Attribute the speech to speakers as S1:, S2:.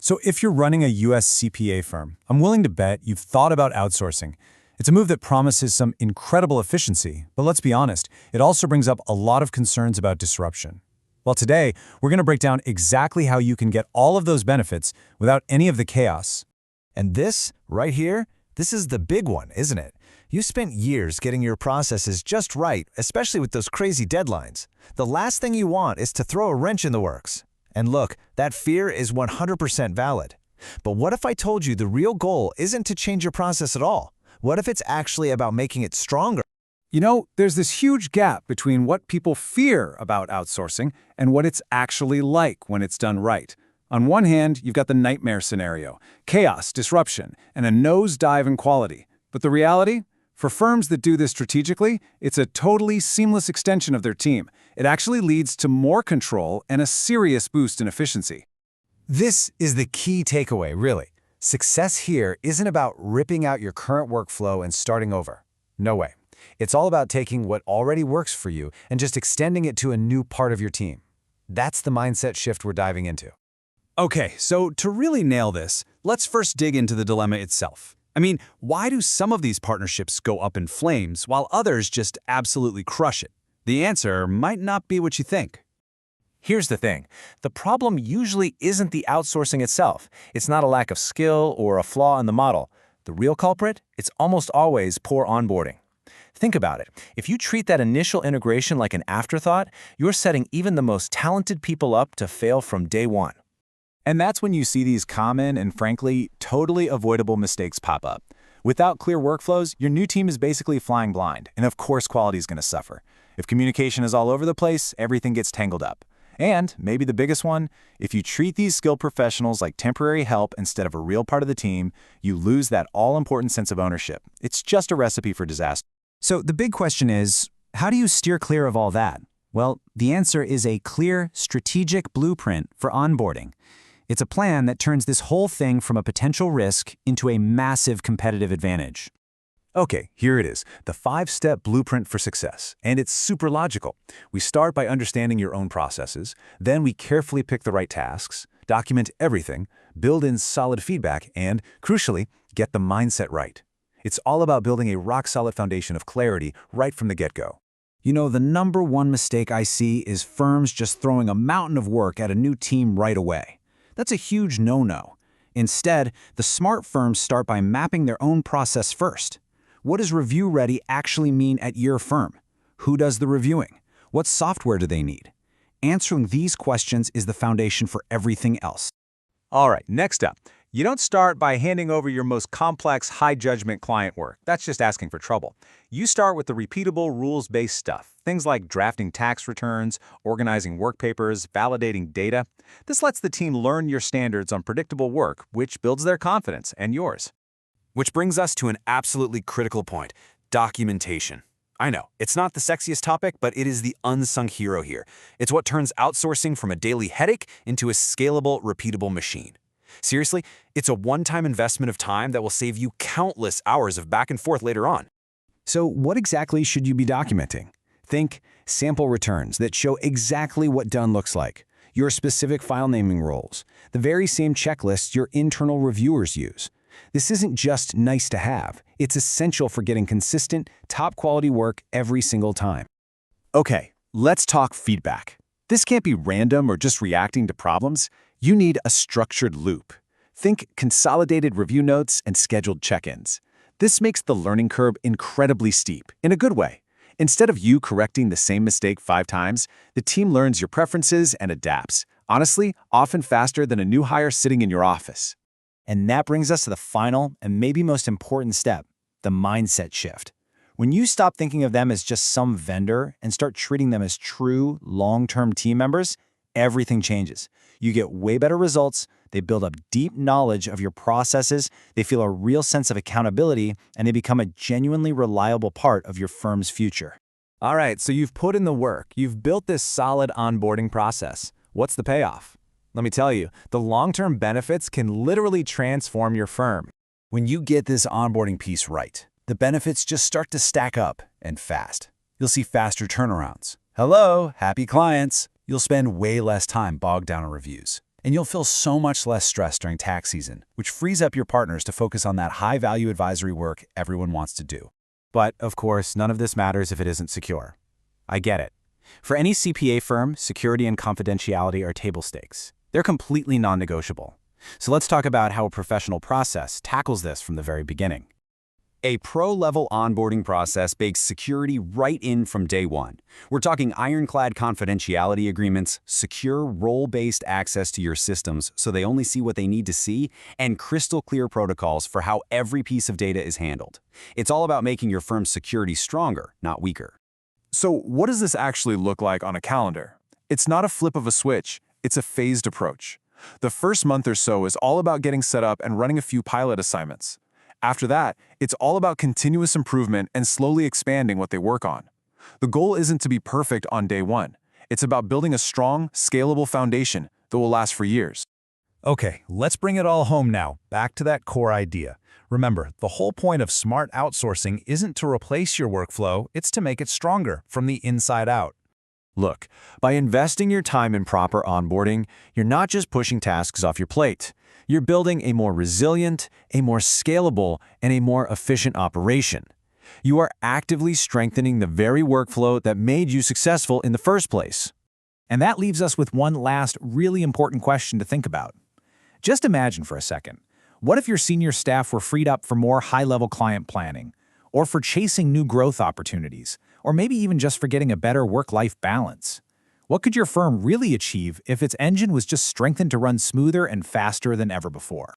S1: So if you're running a US CPA firm, I'm willing to bet you've thought about outsourcing. It's a move that promises some incredible efficiency, but let's be honest, it also brings up a lot of concerns about disruption. Well, today, we're going to break down exactly how you can get all of those benefits without any of the chaos.
S2: And this, right here, this is the big one, isn't it? You spent years getting your processes just right, especially with those crazy deadlines. The last thing you want is to throw a wrench in the works. And look, that fear is 100% valid. But what if I told you the real goal isn't to change your process at all? What if it's actually about making it stronger?
S1: You know, there's this huge gap between what people fear about outsourcing and what it's actually like when it's done right. On one hand, you've got the nightmare scenario, chaos, disruption, and a nosedive in quality. But the reality? For firms that do this strategically, it's a totally seamless extension of their team. It actually leads to more control and a serious boost in efficiency.
S2: This is the key takeaway, really. Success here isn't about ripping out your current workflow and starting over. No way. It's all about taking what already works for you and just extending it to a new part of your team. That's the mindset shift we're diving into.
S1: Okay, so to really nail this, let's first dig into the dilemma itself. I mean, why do some of these partnerships go up in flames while others just absolutely crush it? The answer might not be what you think.
S3: Here's the thing. The problem usually isn't the outsourcing itself. It's not a lack of skill or a flaw in the model. The real culprit? It's almost always poor onboarding. Think about it. If you treat that initial integration like an afterthought, you're setting even the most talented people up to fail from day one.
S4: And that's when you see these common and, frankly, totally avoidable mistakes pop up. Without clear workflows, your new team is basically flying blind, and of course quality is going to suffer. If communication is all over the place, everything gets tangled up. And, maybe the biggest one, if you treat these skilled professionals like temporary help instead of a real part of the team, you lose that all-important sense of ownership. It's just a recipe for disaster.
S5: So the big question is, how do you steer clear of all that? Well, the answer is a clear, strategic blueprint for onboarding. It's a plan that turns this whole thing from a potential risk into a massive competitive advantage.
S4: Okay, here it is, the 5-step blueprint for success, and it's super logical. We start by understanding your own processes, then we carefully pick the right tasks, document everything, build in solid feedback, and, crucially, get the mindset right. It's all about building a rock-solid foundation of clarity right from the get-go.
S5: You know, the number one mistake I see is firms just throwing a mountain of work at a new team right away. That's a huge no-no. Instead, the smart firms start by mapping their own process first. What does review ready actually mean at your firm? Who does the reviewing? What software do they need? Answering these questions is the foundation for everything else.
S4: All right, next up. You don't start by handing over your most complex, high-judgment client work. That's just asking for trouble. You start with the repeatable, rules-based stuff. Things like drafting tax returns, organizing work papers, validating data. This lets the team learn your standards on predictable work, which builds their confidence and yours.
S3: Which brings us to an absolutely critical point, documentation. I know, it's not the sexiest topic, but it is the unsung hero here. It's what turns outsourcing from a daily headache into a scalable, repeatable machine. Seriously, it's a one-time investment of time that will save you countless hours of back and forth later on.
S5: So what exactly should you be documenting? Think sample returns that show exactly what done looks like, your specific file naming roles, the very same checklists your internal reviewers use. This isn't just nice to have, it's essential for getting consistent, top-quality work every single time.
S4: Okay, let's talk feedback. This can't be random or just reacting to problems. You need a structured loop. Think consolidated review notes and scheduled check-ins. This makes the learning curve incredibly steep, in a good way. Instead of you correcting the same mistake 5 times, the team learns your preferences and adapts. Honestly, often faster than a new hire sitting in your office.
S5: And that brings us to the final and maybe most important step, the mindset shift. When you stop thinking of them as just some vendor and start treating them as true, long-term team members, everything changes. You get way better results, they build up deep knowledge of your processes, they feel a real sense of accountability, and they become a genuinely reliable part of your firm's future.
S4: All right, so you've put in the work. You've built this solid onboarding process. What's the payoff? Let me tell you, the long-term benefits can literally transform your firm.
S5: When you get this onboarding piece right, the benefits just start to stack up, and fast. You'll see faster turnarounds. Hello, happy clients. You'll spend way less time bogged down in reviews.
S1: And you'll feel so much less stress during tax season, which frees up your partners to focus on that high-value advisory work everyone wants to do.
S2: But, of course, none of this matters if it isn't secure. I get it. For any CPA firm, security and confidentiality are table stakes. They're completely non-negotiable. So let's talk about how a professional process tackles this from the very beginning.
S4: A pro-level onboarding process bakes security right in from day one. We're talking ironclad confidentiality agreements, secure role-based access to your systems so they only see what they need to see, and crystal clear protocols for how every piece of data is handled. It's all about making your firm's security stronger, not weaker.
S1: So what does this actually look like on a calendar? It's not a flip of a switch, it's a phased approach. The first month or so is all about getting set up and running a few pilot assignments. After that, it's all about continuous improvement and slowly expanding what they work on. The goal isn't to be perfect on day one. It's about building a strong, scalable foundation that will last for years.
S6: Okay, let's bring it all home now, back to that core idea. Remember, the whole point of smart outsourcing isn't to replace your workflow, it's to make it stronger from the inside out.
S2: Look, by investing your time in proper onboarding, you're not just pushing tasks off your plate. You're building a more resilient, a more scalable, and a more efficient operation. You are actively strengthening the very workflow that made you successful in the first place.
S3: And that leaves us with one last really important question to think about. Just imagine for a second, what if your senior staff were freed up for more high-level client planning, or for chasing new growth opportunities, or maybe even just for getting a better work-life balance? What could your firm really achieve if its engine was just strengthened to run smoother and faster than ever before?